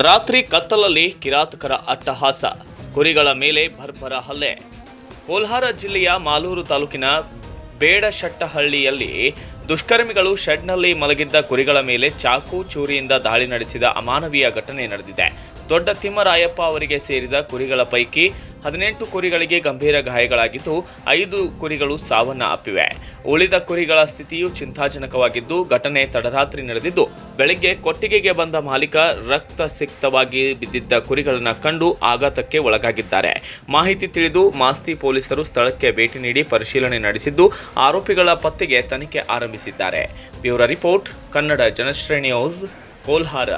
ರಾತ್ರಿ ಕತ್ತಲಲ್ಲಿ ಕಿರಾತಕರ ಅಟ್ಟಹಾಸ, ಕುರಿಗಳ ಮೇಲೆ ಬರ್ಬರ ಹಲ್ಲೆ. ಕೋಲಾರ ಜಿಲ್ಲೆಯ ಮಾಲೂರು ತಾಲೂಕಿನ ಬೇಡಶೆಟ್ಟಹಳ್ಳಿಯಲ್ಲಿ ದುಷ್ಕರ್ಮಿಗಳು ಶೆಡ್ನಲ್ಲಿ ಮಲಗಿದ್ದ ಕುರಿಗಳ ಮೇಲೆ ಚಾಕು ಚೂರಿಯಿಂದ ದಾಳಿ ನಡೆಸಿದ ಅಮಾನವೀಯ ಘಟನೆ ನಡೆದಿದೆ. ದೊಡ್ಡ ತಿಮ್ಮರಾಯಪ್ಪ ಅವರಿಗೆ ಸೇರಿದ ಕುರಿಗಳ ಪೈಕಿ 18 ಕುರಿಗಳಿಗೆ ಗಂಭೀರ ಗಾಯಗಳಾಗಿದ್ದು 5 ಕುರಿಗಳು ಸಾವನ್ನಪ್ಪಿವೆ. ಉಳಿದ ಕುರಿಗಳ ಸ್ಥಿತಿಯು ಚಿಂತಾಜನಕವಾಗಿದ್ದು, ಘಟನೆ ತಡರಾತ್ರಿ ನಡೆದಿದ್ದು, ಬೆಳಗ್ಗೆ ಕೊಟ್ಟಿಗೆಗೆ ಬಂದ ಮಾಲೀಕ ರಕ್ತಸಿಕ್ತವಾಗಿ ಬಿದ್ದಿದ್ದ ಕುರಿಗಳನ್ನು ಕಂಡು ಆಘಾತಕ್ಕೆ ಒಳಗಾಗಿದ್ದಾರೆ. ಮಾಹಿತಿ ತಿಳಿದು ಮಾಸ್ತಿ ಪೊಲೀಸರು ಸ್ಥಳಕ್ಕೆ ಭೇಟಿ ನೀಡಿ ಪರಿಶೀಲನೆ ನಡೆಸಿದ್ದು, ಆರೋಪಿಗಳ ಪತ್ತೆಗೆ ತನಿಖೆ ಆರಂಭಿಸಿದ್ದಾರೆ. Bureau report, Kannada Janashreni news, Kolar.